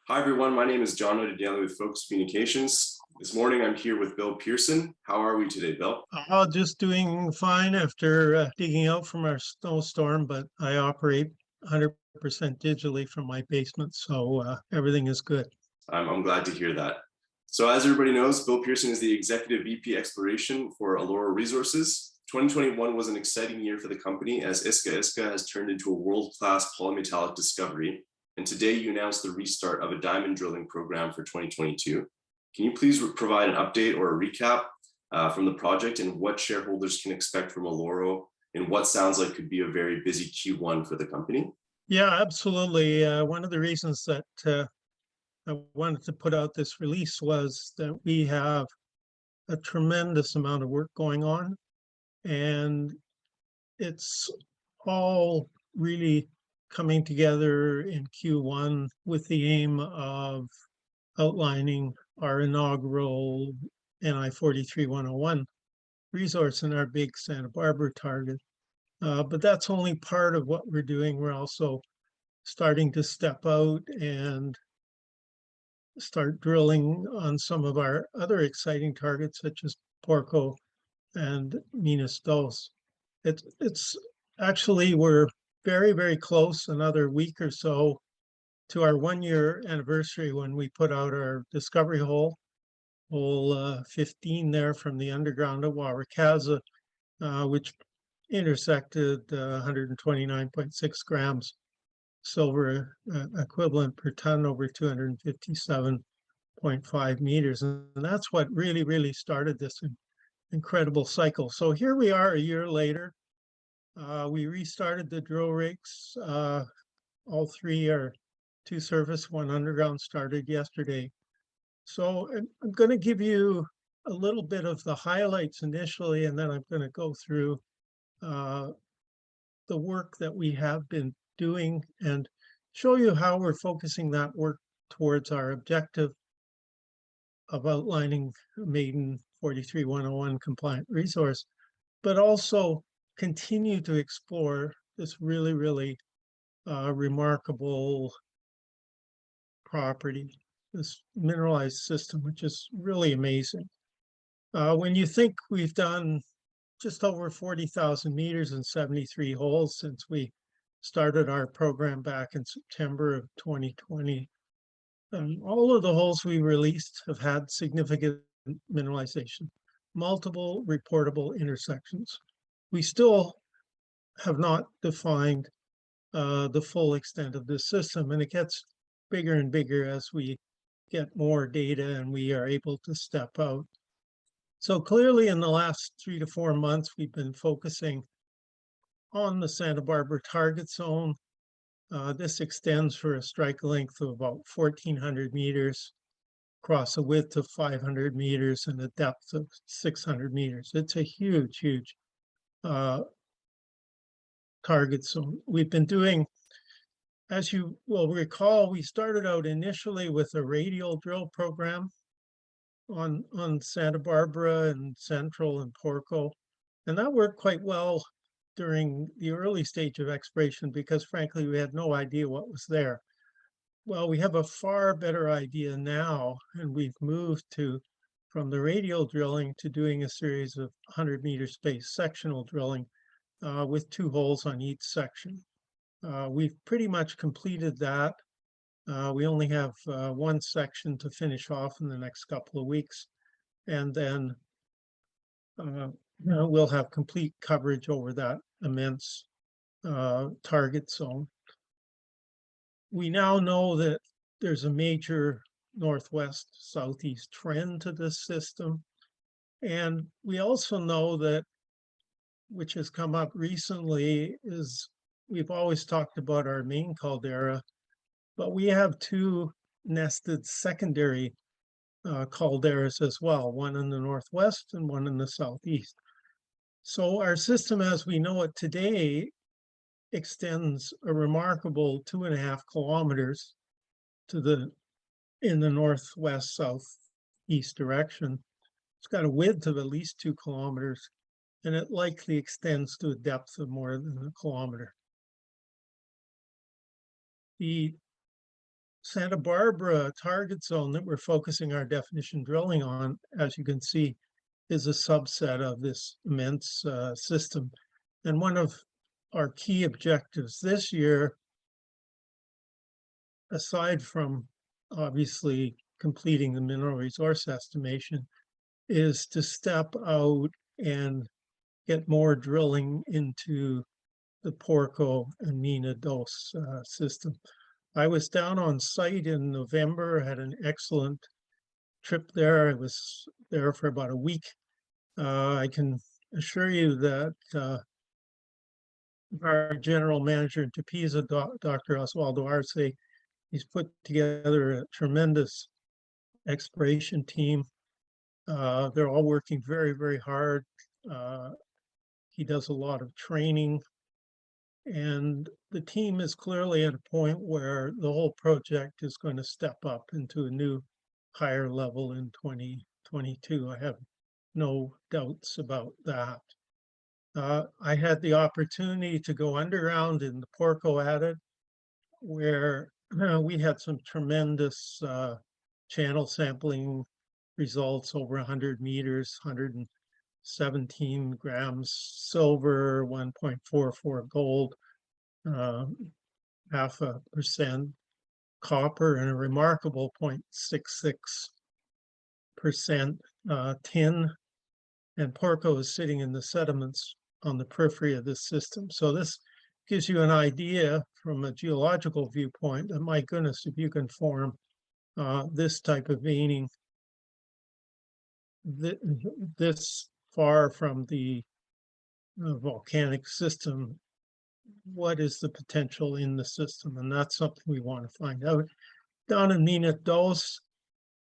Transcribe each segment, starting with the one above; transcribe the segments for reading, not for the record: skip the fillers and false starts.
Hi everyone, my name is John O'Daly with Focus Communications. This morning I'm here with Bill Pearson. How are we today, Bill? Just doing fine after digging out from our snowstorm, but I operate 100% digitally from my basement, so everything is good. I'm glad to hear that. So as everybody knows, Bill Pearson is the Executive VP Exploration for Eloro Resources. 2021 was an exciting year for the company as Iska Iska has turned into a world-class polymetallic discovery. And today you announced the restart of a diamond drilling program for 2022. Can you please provide an update or a recap from the project and what shareholders can expect from Eloro in what sounds like could be a very busy Q1 for the company? Yeah, absolutely. One of the reasons that I wanted to put out this release was that we have a tremendous amount of work going on, and it's all really coming together in Q1 with the aim of outlining our inaugural NI 43-101 resource in our big Santa Barbara target. But that's only part of what we're doing. We're also starting to step out and start drilling on some of our other exciting targets, such as Porco and Minas Dos. It's actually, we're very, very close, another week or so, to our 1-year anniversary when we put out our discovery hole 15 there from the underground at Wawakaza, which intersected 129.6 grams silver equivalent per ton over 257.5 meters. And that's what really started this incredible cycle. So here we are a year later. We restarted the drill rigs. All three are 2 surface, 1 underground, started yesterday. So I'm going to give you a little bit of the highlights initially, and then I'm going to go through the work that we have been doing and show you how we're focusing that work towards our objective of outlining a maiden 43-101 compliant resource, but also continue to explore this really remarkable property, this mineralized system, which is really amazing. When you think we've done just over 40,000 meters and 73 holes since we started our program back in September of 2020, all of the holes we released have had significant mineralization, multiple reportable intersections. We still have not defined the full extent of this system, and it gets bigger and bigger as we get more data and we are able to step out. So clearly in the last 3 to 4 months, we've been focusing on the Santa Barbara target zone. This extends for a strike length of about 1,400 meters, across a width of 500 meters and a depth of 600 meters. It's a huge target zone. We've been doing, as you will recall, we started out initially with a radial drill program on Santa Barbara and Central and Porco. And that worked quite well during the early stage of exploration because frankly, we had no idea what was there. Well, we have a far better idea now, and we've moved from the radial drilling to doing a series of 100-meter space sectional drilling with 2 holes on each section. We've pretty much completed that. We only have 1 section to finish off in the next couple of weeks, and then we'll have complete coverage over that immense target zone. We now know that there's a major northwest-southeast trend to this system, and we also know that, which has come up recently, is we've always talked about our main caldera, but we have 2 nested secondary calderas as well, one in the northwest and one in the southeast. So our system as we know it today extends a remarkable 2.5 kilometers in the northwest southeast direction. It's got a width of at least 2 kilometers, and it likely extends to a depth of more than 1 kilometer. The Santa Barbara target zone that we're focusing our definition drilling on, as you can see, is a subset of this immense system. And one of our key objectives this year, aside from obviously completing the mineral resource estimation, is to step out and get more drilling into the Porco and Mina Dos system. I was down on site in November, had an excellent trip there. I was there for about a week. I can assure you that our general manager in Tepeza, Dr. Osvaldo Arce, he's put together a tremendous exploration team. They're all working very, very hard. He does a lot of training. And the team is clearly at a point where the whole project is going to step up into a new higher level in 2022. I have no doubts about that. I had the opportunity to go underground in the Porco adit, where we had some tremendous channel sampling results over 100 meters, 117 grams silver, 1.44 gold, 0.5% copper, and a remarkable 0.66% tin. And Porco is sitting in the sediments on the periphery of this system. So this gives you an idea from a geological viewpoint that, my goodness, if you can form this type of veining this far from the volcanic system, what is the potential in the system? And that's something we want to find out. Down in Mina Dos,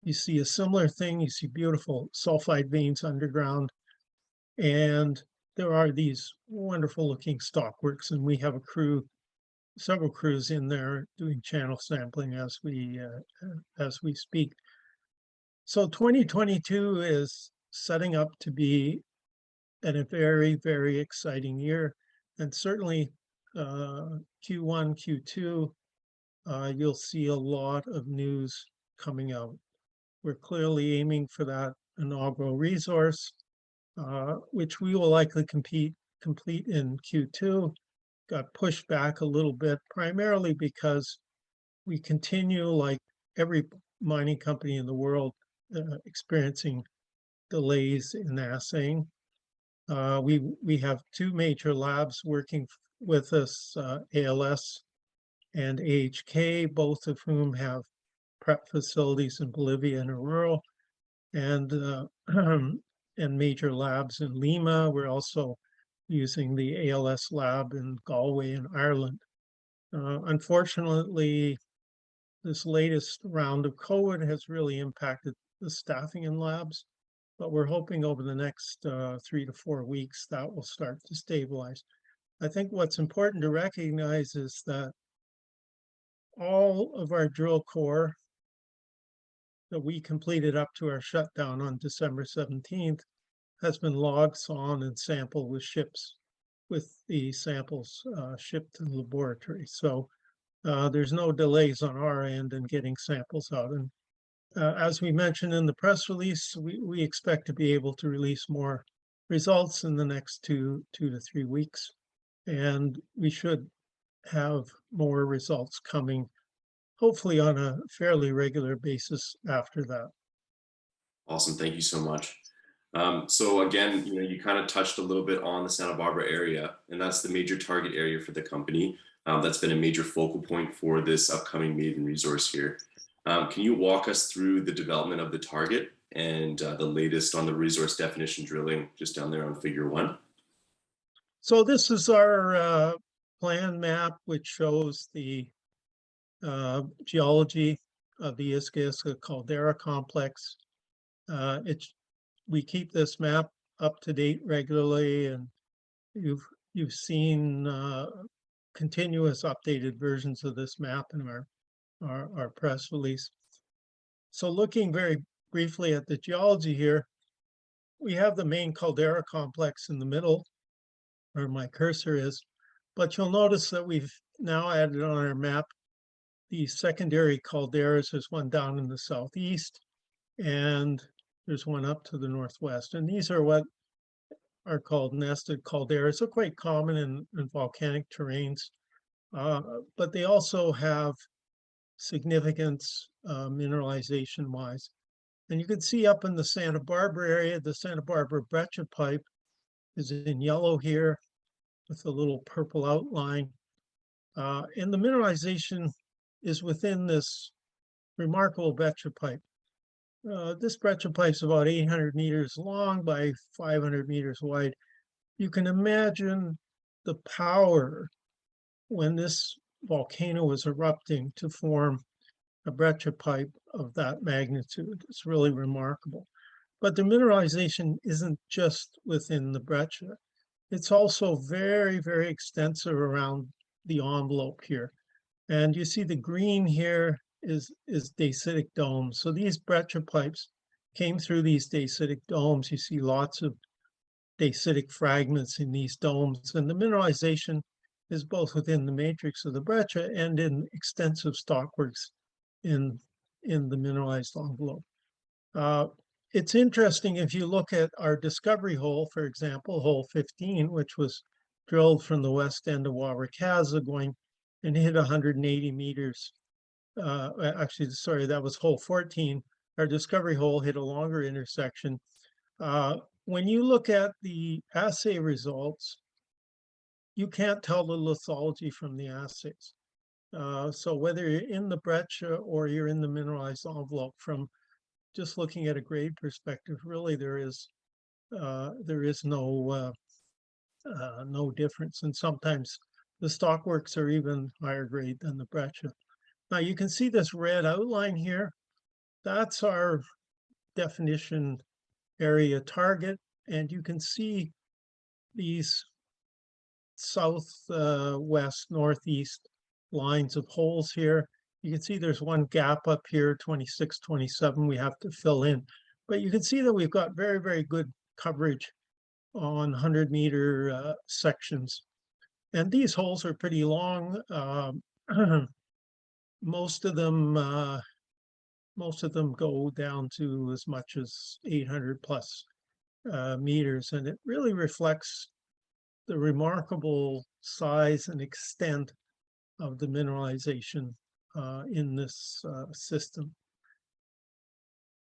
you see a similar thing. You see beautiful sulfide veins underground. And there are these wonderful looking stockworks, and we have a crew, several crews in there doing channel sampling as we speak. So 2022 is setting up to be a very, very exciting year. And certainly Q1, Q2, you'll see a lot of news coming out. We're clearly aiming for that inaugural resource, which we will likely complete in Q2. Got pushed back a little bit, primarily because we continue, like every mining company in the world, experiencing delays in assaying. We have two major labs working with us, ALS and AHK, both of whom have prep facilities in Bolivia and Aurora, and major labs in Lima. We're also using the ALS lab in Galway in Ireland. Unfortunately, this latest round of COVID has really impacted the staffing in labs, but we're hoping over the next 3 to 4 weeks that will start to stabilize. I think what's important to recognize is that all of our drill core that we completed up to our shutdown on December 17th has been logged, sawn, and sampled with ships, with the samples shipped to the laboratory. So there's no delays on our end in getting samples out. And as we mentioned in the press release, we expect to be able to release more results in the next 2 to 3 weeks. And we should have more results coming, hopefully on a fairly regular basis after that. Awesome, thank you so much. So again, you kind of touched a little bit on the Santa Barbara area, and that's the major target area for the company. That's been a major focal point for this upcoming maiden resource here. Can you walk us through the development of the target and the latest on the resource definition drilling just down there on figure 1? So this is our plan map, which shows the geology of the Iska Iska caldera complex. We keep this map up to date regularly, and you've seen continuous updated versions of this map in our press release. So looking very briefly at the geology here, we have the main caldera complex in the middle, where my cursor is, but you'll notice that we've now added on our map these secondary calderas. There's one down in the southeast, and there's one up to the northwest. And these are what are called nested calderas. They're quite common in volcanic terrains, but they also have significance mineralization-wise. And you can see up in the Santa Barbara area, the Santa Barbara breccia pipe is in yellow here with a little purple outline. And the mineralization is within this remarkable breccia pipe. This breccia pipe is about 800 meters long by 500 meters wide. You can imagine the power when this volcano was erupting to form a breccia pipe of that magnitude. It's really remarkable. But the mineralization isn't just within the breccia. It's also very, very extensive around the envelope here. And you see the green here is dacitic domes. So these breccia pipes came through these dacitic domes. You see lots of dacitic fragments in these domes. And the mineralization is both within the matrix of the breccia and in extensive stockworks in the mineralized envelope. It's interesting if you look at our discovery hole, for example, hole 15, which was drilled from the west end of Wawakaza going and hit 180 meters. Actually, sorry, that was hole 14. Our discovery hole hit a longer intersection. When you look at the assay results, you can't tell the lithology from the assays. So whether you're in the breccia or you're in the mineralized envelope, from just looking at a grade perspective, really there is no difference. And sometimes the stockworks are even higher grade than the breccia. Now you can see this red outline here. That's our definition area target. And you can see these south, west, northeast lines of holes here. You can see there's one gap up here, 26, 27, we have to fill in. But you can see that we've got very, very good coverage on 100-meter sections. And these holes are pretty long. Most of them go down to as much as 800 plus meters, and it really reflects the remarkable size and extent of the mineralization in this system.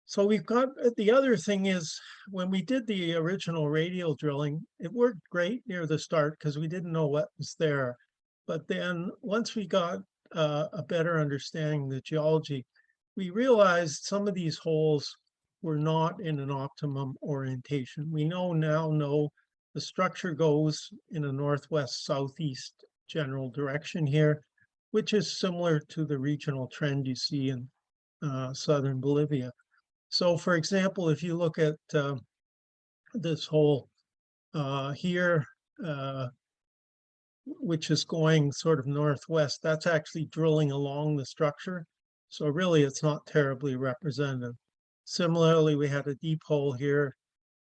So we've got, the other thing is, when we did the original radial drilling, it worked great near the start because we didn't know what was there. But then once we got a better understanding of the geology, we realized some of these holes were not in an optimum orientation. We now know the structure goes in a northwest-southeast general direction here, which is similar to the regional trend you see in southern Bolivia. So for example, if you look at this hole here, which is going sort of northwest, that's actually drilling along the structure. So really it's not terribly representative. Similarly, we had a deep hole here,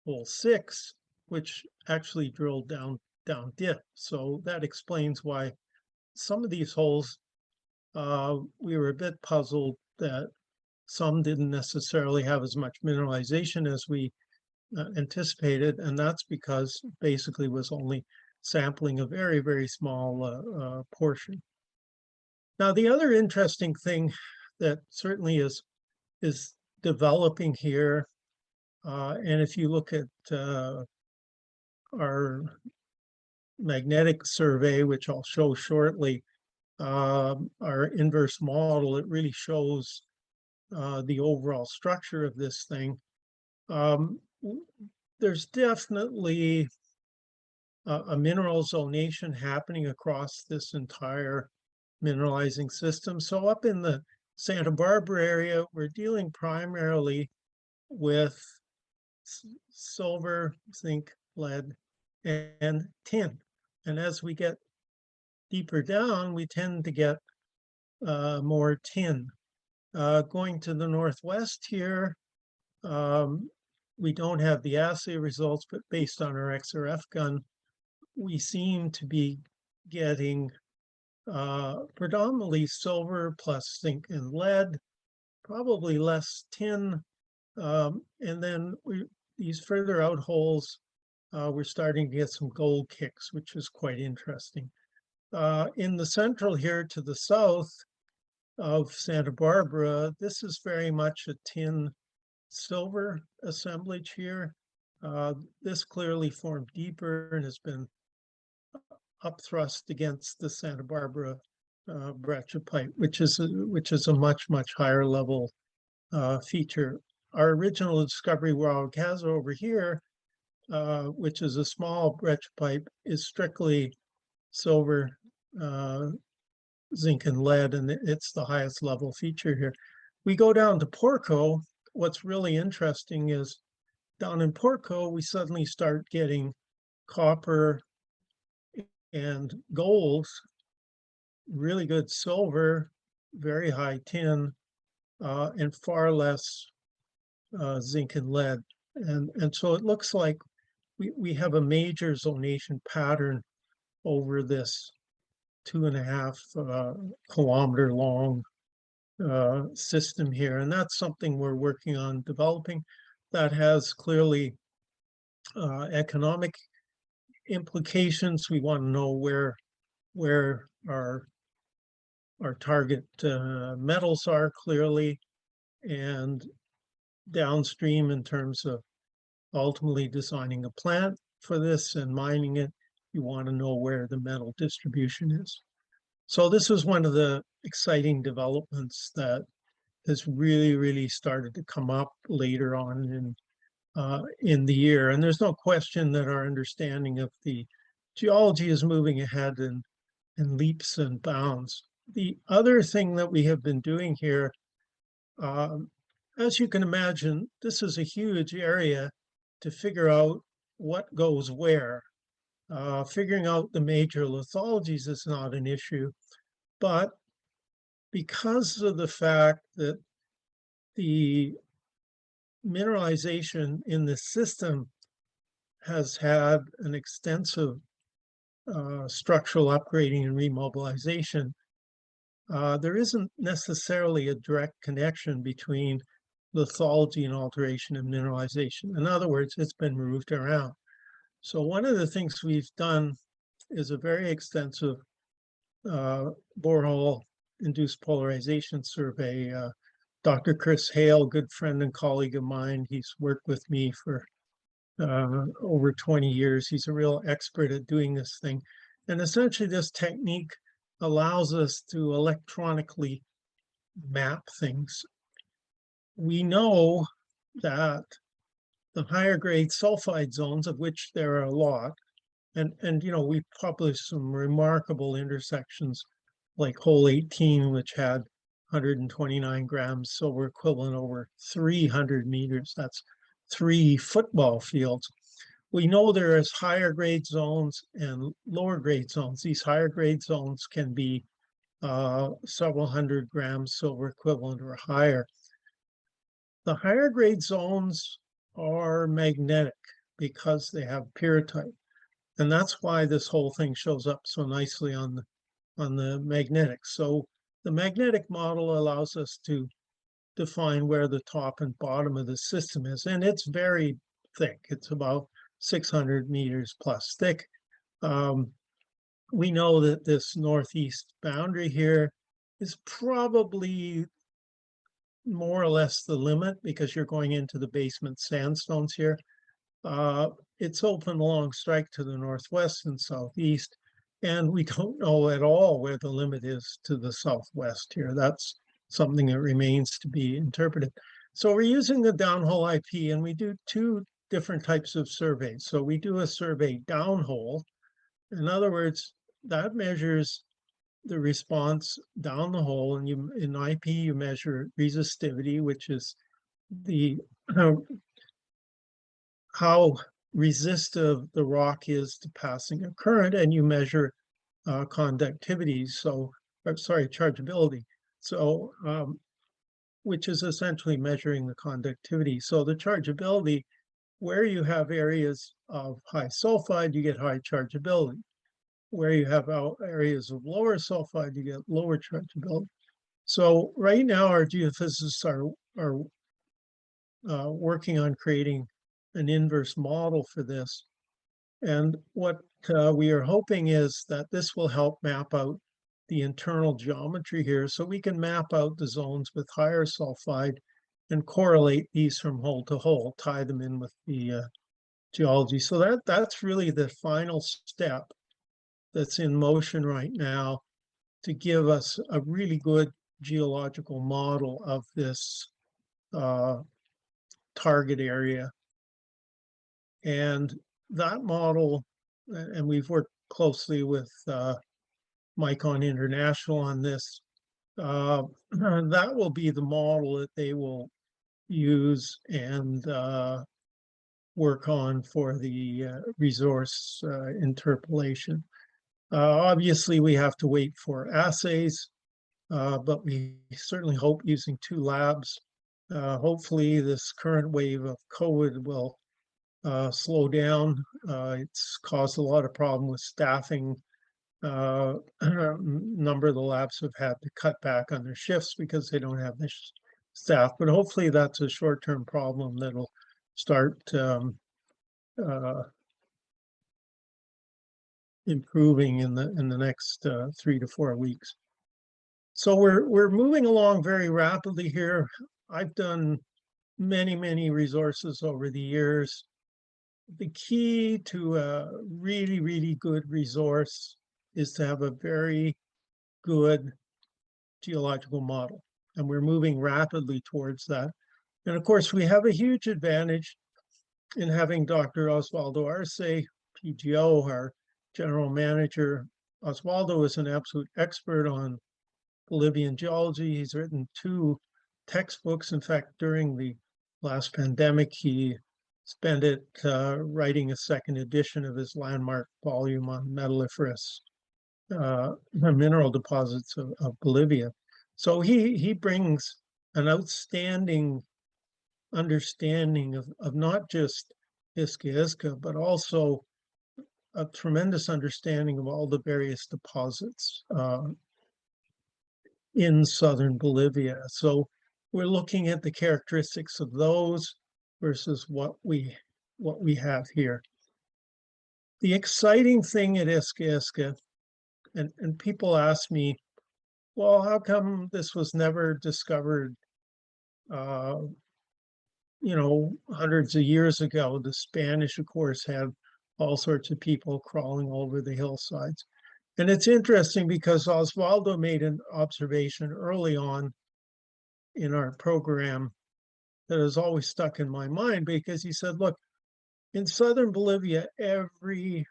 hole 6, which actually drilled down dip. So that explains why some of these holes, we were a bit puzzled that some didn't necessarily have as much mineralization as we anticipated, and that's because basically was only sampling a very, very small portion. Now, the other interesting thing that certainly is developing here, and if you look at our magnetic survey, which I'll show shortly, our inverse model, it really shows the overall structure of this thing. There's definitely a mineral zonation happening across this entire mineralizing system. So up in the Santa Barbara area, we're dealing primarily with silver, zinc, lead, and tin. And as we get deeper down, we tend to get more tin. Going to the northwest here, we don't have the assay results, but based on our XRF gun, we seem to be getting predominantly silver plus zinc and lead, probably less tin. And then these further out holes, we're starting to get some gold kicks, which is quite interesting. In the central here to the south of Santa Barbara, this is very much a tin silver assemblage here. This clearly formed deeper and has been upthrust against the Santa Barbara brecciapite, which is a much higher level feature. Our original discovery, Wauwakaza over here, which is a small brecciapite, is strictly silver, zinc, and lead, and it's the highest level feature here. We go down to Porco. What's really interesting is down in Porco, we suddenly start getting copper and gold, really good silver, very high tin, and far less zinc and lead. And so it looks like we have a major zonation pattern over this 2.5 kilometer long system here. And that's something we're working on developing that has clearly economic implications. We want to know where our target metals are clearly, and downstream in terms of ultimately designing a plant for this and mining it, you want to know where the metal distribution is. So this is one of the exciting developments that has really started to come up later on in the year. And there's no question that our understanding of the geology is moving ahead in leaps and bounds. The other thing that we have been doing here, as you can imagine, this is a huge area to figure out what goes where. Figuring out the major lithologies is not an issue, but because of the fact that the mineralization in the system has had an extensive structural upgrading and remobilization, there isn't necessarily a direct connection between lithology and alteration and mineralization. In other words, it's been moved around. So one of the things we've done is a very extensive borehole induced polarization survey. Dr. Chris Hale, good friend and colleague of mine, he's worked with me for over 20 years. He's a real expert at doing this thing. And essentially this technique allows us to electronically map things. We know that the higher grade sulfide zones, of which there are a lot, and you know, we published some remarkable intersections like hole 18, which had 129 grams silver equivalent over 300 meters. That's 3 football fields. We know there is higher grade zones and lower grade zones. These higher grade zones can be several hundred grams silver equivalent or higher. The higher grade zones are magnetic because they have pyrrhotite. And that's why this whole thing shows up so nicely on the magnetic. So the magnetic model allows us to define where the top and bottom of the system is. And it's very thick. It's about 600 meters plus thick. We know that this northeast boundary here is probably more or less the limit because you're going into the basement sandstones here. It's open along strike to the northwest and southeast, and we don't know at all where the limit is to the southwest here. That's something that remains to be interpreted. So we're using the downhole IP, and we do 2 different types of surveys. So we do a survey downhole. In other words, that measures the response down the hole, and in IP you measure resistivity, which is the how resistive the rock is to passing a current, and you measure conductivity, chargeability. So which is essentially measuring the conductivity. So the chargeability, where you have areas of high sulfide, you get high chargeability. where you have areas of lower sulfide, you get lower chargeability. So right now, our geophysicists are working on creating an inverse model for this. And what we are hoping is that this will help map out the internal geometry here, so we can map out the zones with higher sulfide and correlate these from hole to hole, tie them in with the geology. So that's really the final step that's in motion right now to give us a really good geological model of this target area. And that model, and we've worked closely with Micon International on this, that will be the model that they will use and work on for the resource interpolation. Obviously, we have to wait for assays, but we certainly hope using 2 labs. Hopefully, this current wave of COVID will slow down. It's caused a lot of problem with staffing. A number of the labs have had to cut back on their shifts because they don't have the staff, but hopefully that's a short-term problem that'll start improving in the next 3 to 4 weeks. So we're moving along very rapidly here. I've done many resources over the years. The key to a really good resource is to have a very good geological model, and we're moving rapidly towards that. And of course, we have a huge advantage in having Dr. Osvaldo Arce, PGO, our general manager. Osvaldo is an absolute expert on Bolivian geology. He's written 2 textbooks. In fact, during the last pandemic, he spent it writing a 2nd edition of his landmark volume on metalliferous mineral deposits of Bolivia. So he brings an outstanding understanding of not just Iska Iska, but also a tremendous understanding of all the various deposits in southern Bolivia. So we're looking at the characteristics of those versus what we have here. The exciting thing at Iska Iska, and people ask me, well, how come this was never discovered hundreds of years ago? The Spanish, of course, had all sorts of people crawling over the hillsides. And it's interesting because Osvaldo made an observation early on in our program that has always stuck in my mind, because he said, look, in southern Bolivia, every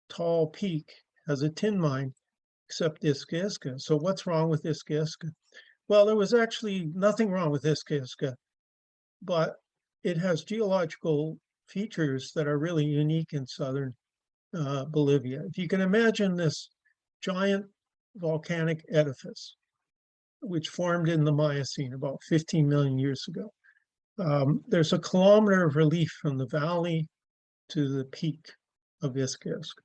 tall peak has a tin mine except Iska Iska. So what's wrong with Iska Iska? Well, there was actually nothing wrong with Iska Iska, but it has geological features that are really unique in southern Bolivia. If you can imagine this giant volcanic edifice, which formed in the Miocene about 15 million years ago. There's a kilometer of relief from the valley to the peak of Iska Iska.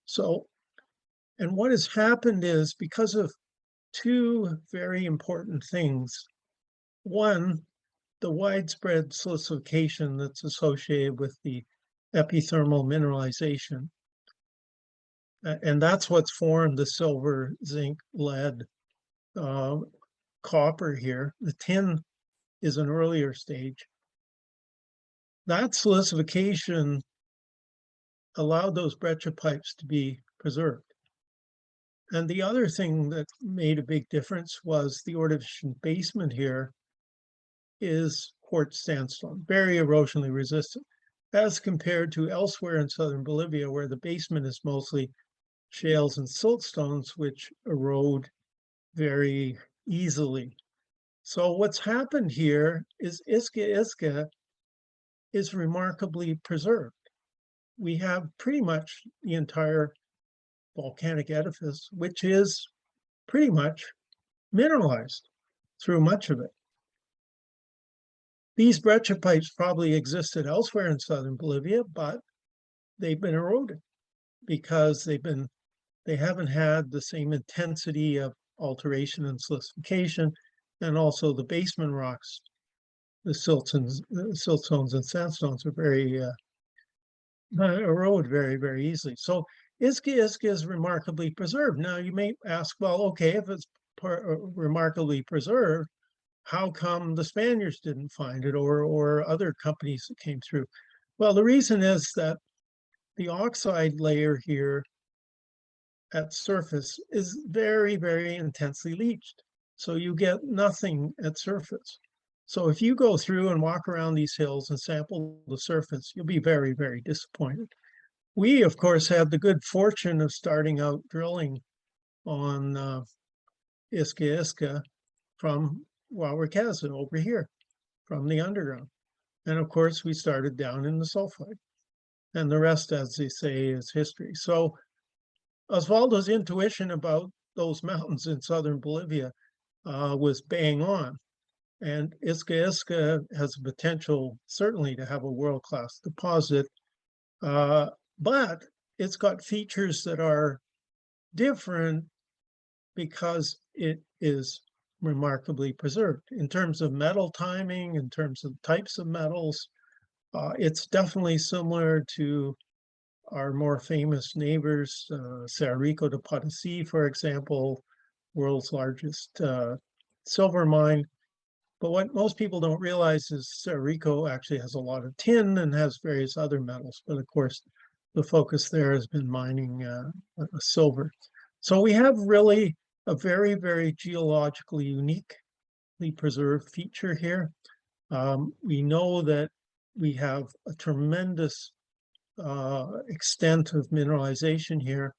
So, and what has happened is, because of 2 very important things. One, the widespread silicification that's associated with the epithermal mineralization. And that's what's formed the silver, zinc, lead, copper here. The tin is an earlier stage. That silicification allowed those breccia pipes to be preserved. And the other thing that made a big difference was the Ordovician basement here is quartz sandstone, very erosionally resistant, as compared to elsewhere in southern Bolivia, where the basement is mostly shales and siltstones, which erode very easily. So what's happened here is Iska Iska is remarkably preserved. We have pretty much the entire volcanic edifice, which is pretty much mineralized through much of it. These breccia pipes probably existed elsewhere in southern Bolivia, but they've been eroded because they've been they haven't had the same intensity of alteration and silicification, and also the basement rocks, the siltstones and sandstones are very erode very easily. So Iska Iska is remarkably preserved. Now you may ask, well, okay, if it's remarkably preserved, how come the Spaniards didn't find it, or other companies that came through? Well, the reason is that the oxide layer here at surface is very intensely leached. So you get nothing at surface. So if you go through and walk around these hills and sample the surface, you'll be very disappointed. We, of course, had the good fortune of starting out drilling on Iska Iska from Wauwakaza over here, from the underground. And of course, we started down in the sulfide. And the rest, as they say, is history. So Osvaldo's intuition about those mountains in southern Bolivia was bang on. And Iska Iska has the potential, certainly, to have a world-class deposit, but it's got features that are different because it is remarkably preserved. In terms of metal timing, in terms of types of metals, it's definitely similar to our more famous neighbors, Cerro Rico de Potosí, for example, world's largest silver mine. But what most people don't realize is Cerro Rico actually has a lot of tin and has various other metals. But of course, the focus there has been mining silver. So we have really a very geologically uniquely preserved feature here. We know that we have a tremendous extent of mineralization here.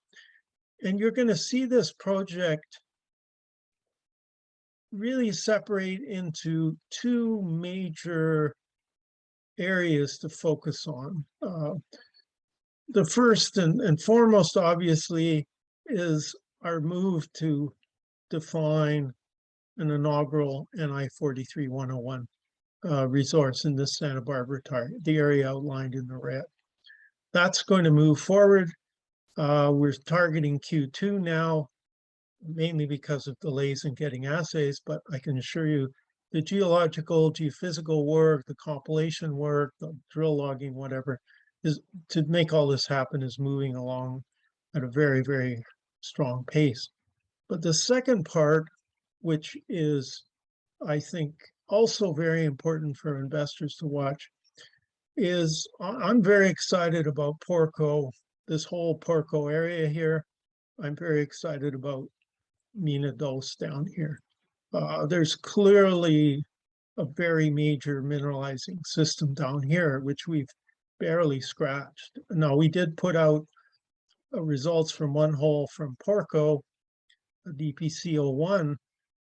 And you're going to see this project really separate into two major areas to focus on. The first and foremost, obviously, is our move to define an inaugural NI 43-101 resource in this Santa Barbara target, the area outlined in the red. That's going to move forward. We're targeting Q2 now, mainly because of delays in getting assays, but I can assure you the geological, geophysical work, the compilation work, the drill logging, whatever, is to make all this happen is moving along at a very strong pace. But the second part, which is, I think, also very important for investors to watch, is I'm very excited about Porco, this whole Porco area here. I'm very excited about Mina Dos down here. There's clearly a very major mineralizing system down here, which we've barely scratched. Now, we did put out results from one hole from Porco, a DPC-01,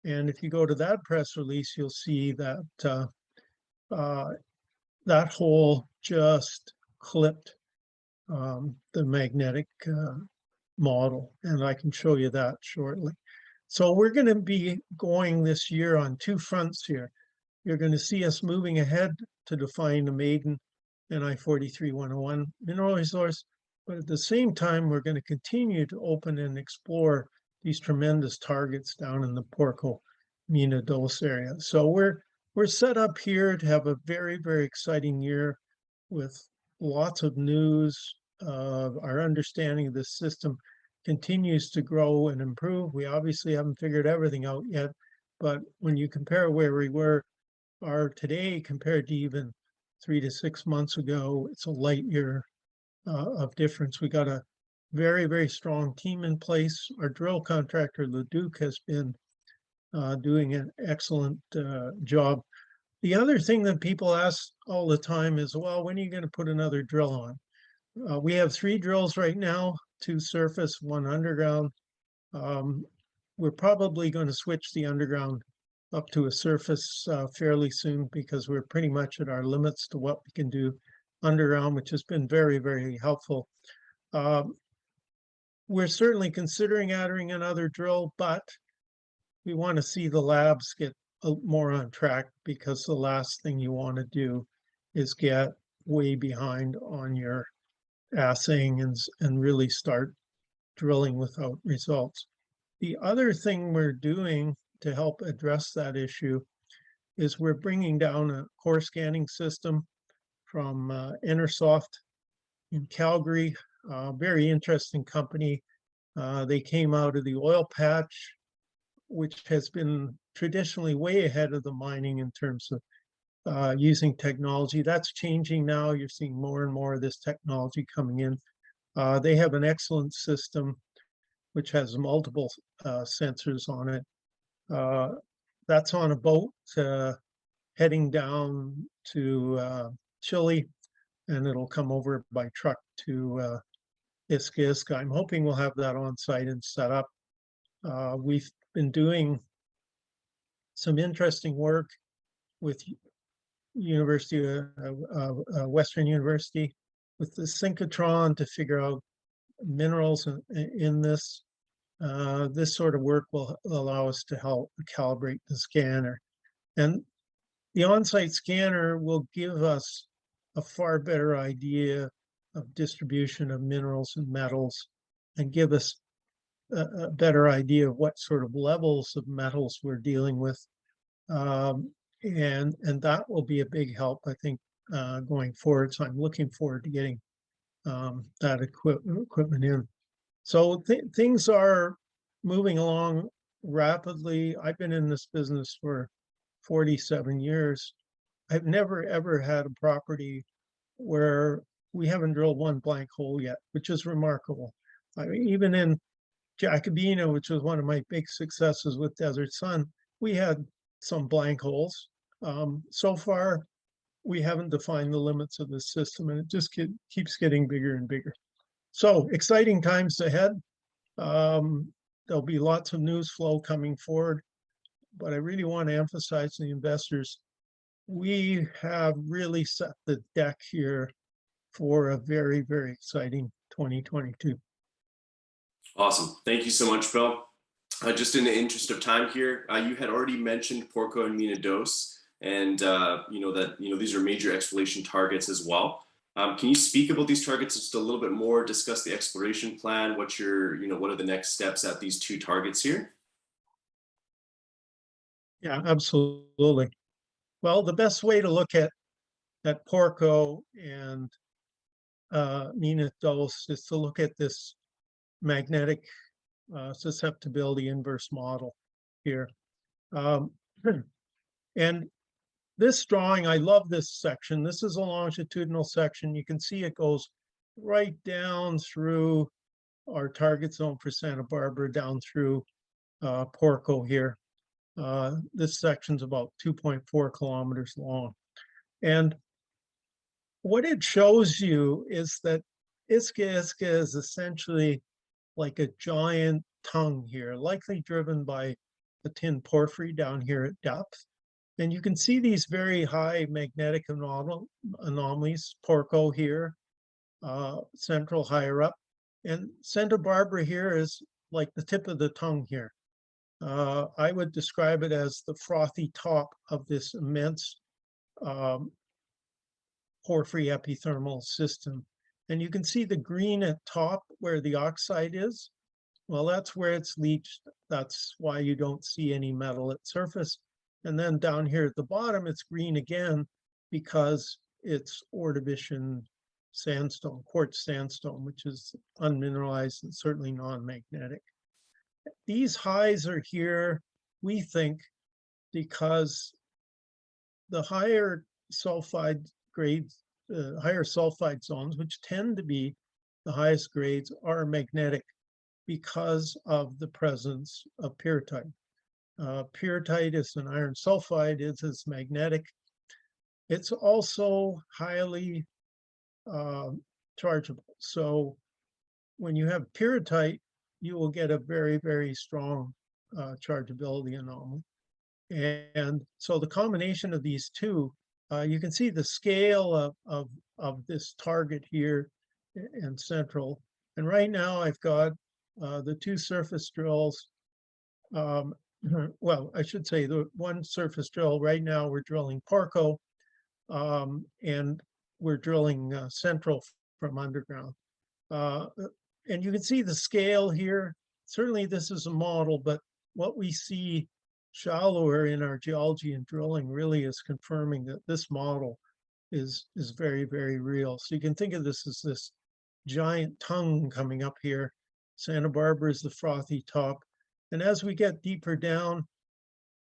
and if you go to that press release, you'll see that that hole just clipped the magnetic model, and I can show you that shortly. So we're going to be going this year on two fronts here. You're going to see us moving ahead to define a maiden NI 43-101 mineral resource, but at the same time, we're going to continue to open and explore these tremendous targets down in the Porco Mina Dos area. So we're set up here to have a very exciting year with lots of news. Our understanding of this system continues to grow and improve. We obviously haven't figured everything out yet, but when you compare where we are today compared to even 3 to 6 months ago, it's a light year of difference. We got a very strong team in place. Our drill contractor, Leduc, has been doing an excellent job. The other thing that people ask all the time is, well, when are you going to put another drill on? We have 3 drills right now, 2 surface, 1 underground. We're probably going to switch the underground up to a surface fairly soon because we're pretty much at our limits to what we can do underground, which has been very helpful. We're certainly considering adding another drill, but we want to see the labs get more on track, because the last thing you want to do is get way behind on your assaying and really start drilling without results. The other thing we're doing to help address that issue is we're bringing down a core scanning system from Enersoft in Calgary, very interesting company. They came out of the oil patch, which has been traditionally way ahead of the mining in terms of using technology. That's changing now. You're seeing more and more of this technology coming in. They have an excellent system which has multiple sensors on it. That's on a boat heading down to Chile, and it'll come over by truck to Iska Iska. I'm hoping we'll have that on site and set up. We've been doing some interesting work with Western University with the synchrotron to figure out minerals in this. This sort of work will allow us to help calibrate the scanner. And the on-site scanner will give us a far better idea of distribution of minerals and metals and give us a better idea of what sort of levels of metals we're dealing with. And that will be a big help, I think, going forward. So I'm looking forward to getting that equipment in. So things are moving along rapidly. I've been in this business for 47 years. I've never, ever had a property where we haven't drilled one blank hole yet, which is remarkable. I mean, even in Jacobina, which was one of my big successes with Desert Sun, we had some blank holes. So far, we haven't defined the limits of this system, and it just keeps getting bigger and bigger. So exciting times ahead. There'll be lots of news flow coming forward, but I really want to emphasize to the investors, we have really set the deck here for a very, very exciting 2022. Awesome. Thank you so much, Bill. Just in the interest of time here, you had already mentioned Porco and Mina Dos, and these are major exploration targets as well. Can you speak about these targets just a little bit more? Discuss the exploration plan. What are the next steps at these two targets here? Yeah, absolutely. Well, the best way to look at Porco and Mina Dos is to look at this magnetic susceptibility inverse model here. And this drawing, I love this section. This is a longitudinal section. You can see it goes right down through our target zone for Santa Barbara, down through Porco here. This section's about 2.4 kilometers long. And what it shows you is that Iska Iska is essentially like a giant tongue here, likely driven by the tin porphyry down here at depth. And you can see these very high magnetic anomalies, Porco here, Central higher up. And Santa Barbara here is like the tip of the tongue here. I would describe it as the frothy top of this immense porphyry epithermal system. And you can see the green at top where the oxide is. Well, that's where it's leached. That's why you don't see any metal at surface. And then down here at the bottom, it's green again because it's Ordovician sandstone, quartz sandstone, which is unmineralized and certainly non-magnetic. These highs are here, we think, because the higher sulfide grades, higher sulfide zones, which tend to be the highest grades, are magnetic because of the presence of pyrrhotite. Pyrrhotite is an iron sulfide, it's magnetic. It's also highly chargeable. So when you have pyrrhotite, you will get a very, very strong chargeability anomaly. And so the combination of these two, you can see the scale of this target here in Central. And right now I've got the two surface drills. Well, I should say the one surface drill right now, we're drilling Porco, and we're drilling Central from underground. And you can see the scale here. Certainly this is a model, but what we see shallower in our geology and drilling really is confirming that this model is very, very real. So you can think of this as this giant tongue coming up here. Santa Barbara is the frothy top. And as we get deeper down,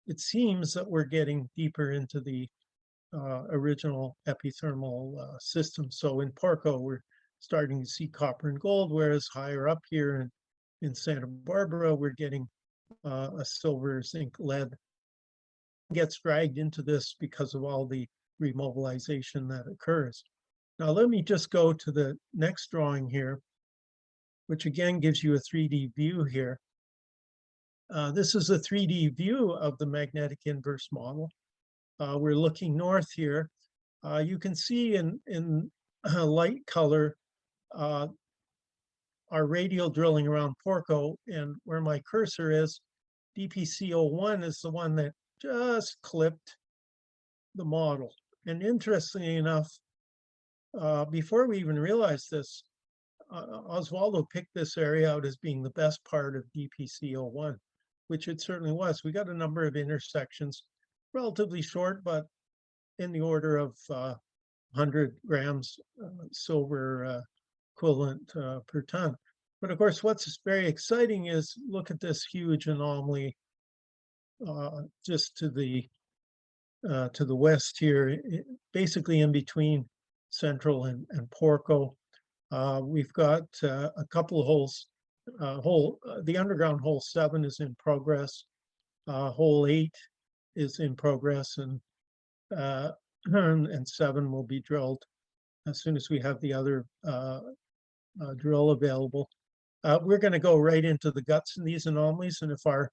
it seems that we're getting deeper into the original epithermal system. So in Porco, we're starting to see copper and gold, whereas higher up here in Santa Barbara, we're getting a silver, zinc, lead. Gets dragged into this because of all the remobilization that occurs. Now, let me just go to the next drawing here, which again gives you a 3D view here. This is a 3D view of the magnetic inverse model. We're looking north here. You can see in light color our radial drilling around Porco, and where my cursor is, DPC01 is the one that just clipped the model. And interestingly enough, before we even realized this, Osvaldo picked this area out as being the best part of DPC01, which it certainly was. We got a number of intersections, relatively short, but in the order of 100 grams silver equivalent per ton. But of course, what's very exciting is look at this huge anomaly just to the west here, basically in between Central and Porco. We've got a couple of holes. The underground hole 7 is in progress. Hole 8 is in progress, and 7 will be drilled as soon as we have the other drill available. We're going to go right into the guts in these anomalies, and if our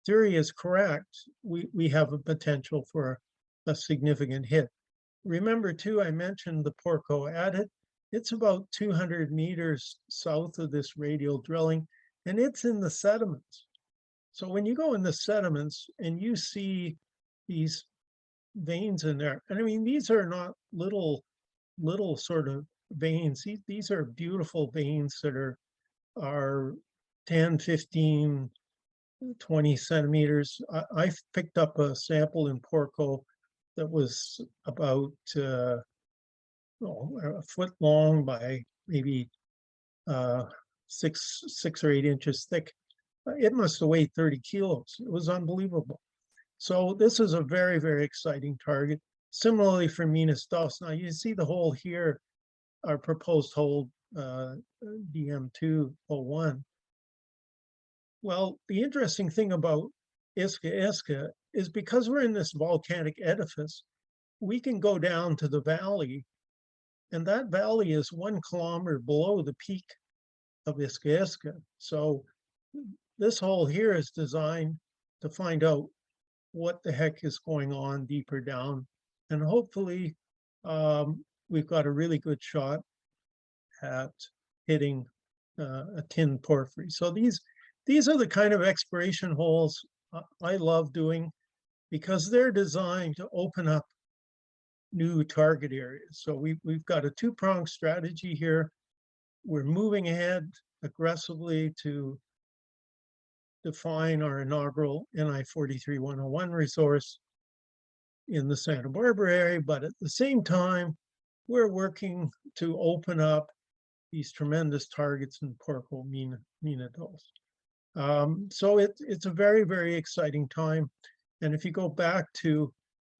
theory is correct, we have a potential for a significant hit. Remember too, I mentioned the Porco adit. It's about 200 meters south of this radial drilling, and it's in the sediments. So when you go in the sediments and you see these veins in there, and I mean, these are not little sort of veins. These are beautiful veins that are 10, 15, 20 centimeters. I've picked up a sample in Porco that was about a foot long by maybe 6 or 8 inches thick. It must have weighed 30 kilos. It was unbelievable. So this is a very, very exciting target. Similarly for Minas Dos. Now you see the hole here, our proposed hole DM201. Well, the interesting thing about Iska Iska is because we're in this volcanic edifice, we can go down to the valley, and that valley is 1 kilometer below the peak of Iska Iska. So this hole here is designed to find out what the heck is going on deeper down. And hopefully we've got a really good shot at hitting a tin porphyry. So these are the kind of exploration holes I love doing because they're designed to open up new target areas. So we've got a 2-pronged strategy here. We're moving ahead aggressively to define our inaugural NI 43-101 resource in the Santa Barbara area, but at the same time, we're working to open up these tremendous targets in Porco, Mina Dos. So it's a very, very exciting time. And if you go back to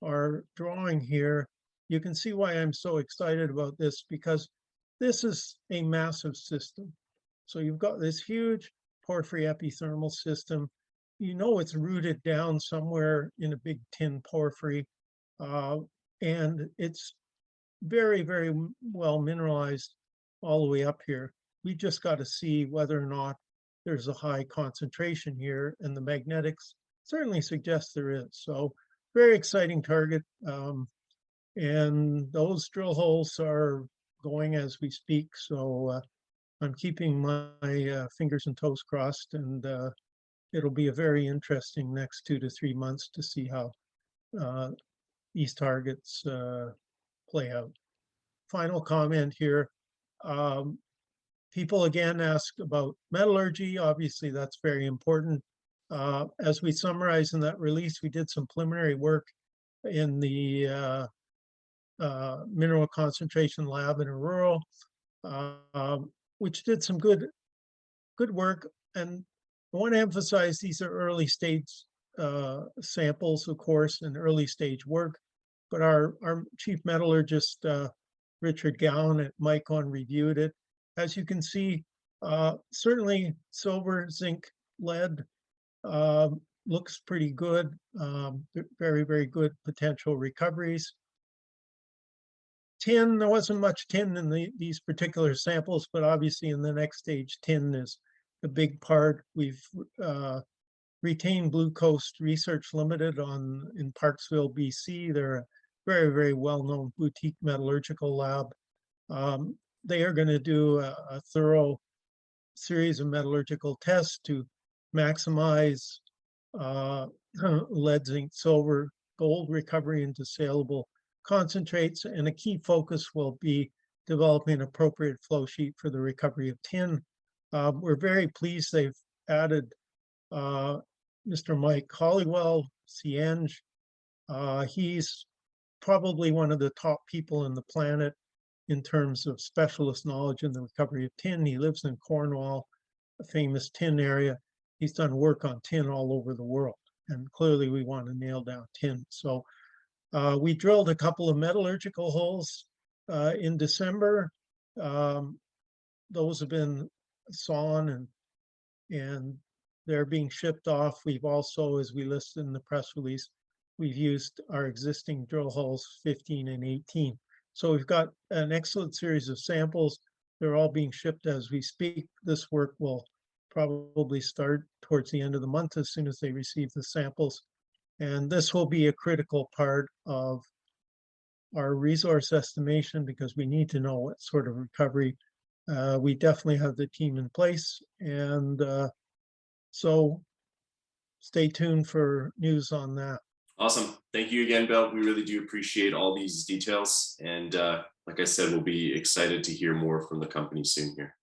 our drawing here, you can see why I'm so excited about this, because this is a massive system. So you've got this huge porphyry epithermal system. You know it's rooted down somewhere in a big tin porphyry, and it's very, very well mineralized all the way up here. We just got to see whether or not there's a high concentration here, and the magnetics certainly suggest there is. So very exciting target. And those drill holes are going as we speak. So I'm keeping my fingers and toes crossed, and it'll be a very interesting next 2 to 3 months to see how these targets play out. Final comment here. People again ask about metallurgy. Obviously, that's very important. As we summarize in that release, we did some preliminary work in the mineral concentration lab in Aurora, which did some good work. And I want to emphasize these are early stage samples, of course, and early stage work. But our chief metallurgist, Richard Gowan at Micon, reviewed it. As you can see, certainly silver, zinc, lead looks pretty good. Very, very good potential recoveries. Tin, there wasn't much tin in these particular samples, but obviously in the next stage, tin is a big part. We've retained Blue Coast Research Limited in Parksville, BC. They're a very, very well-known boutique metallurgical lab. They are going to do a thorough series of metallurgical tests to maximize lead, zinc, silver, gold recovery into saleable concentrates, and a key focus will be developing an appropriate flow sheet for the recovery of tin. We're very pleased they've added Mr. Mike Hollywell, Cienge. He's probably one of the top people on the planet in terms of specialist knowledge in the recovery of tin. He lives in Cornwall, a famous tin area. He's done work on tin all over the world, and clearly we want to nail down tin. So we drilled a couple of metallurgical holes in December. Those have been sawn and they're being shipped off. We've also, as we listed in the press release, we've used our existing drill holes 15 and 18. So we've got an excellent series of samples. They're all being shipped as we speak. This work will probably start towards the end of the month as soon as they receive the samples. And this will be a critical part of our resource estimation because we need to know what sort of recovery. We definitely have the team in place. And so stay tuned for news on that. Awesome. Thank you again, Bill. We really do appreciate all these details. And like I said, we'll be excited to hear more from the company soon here.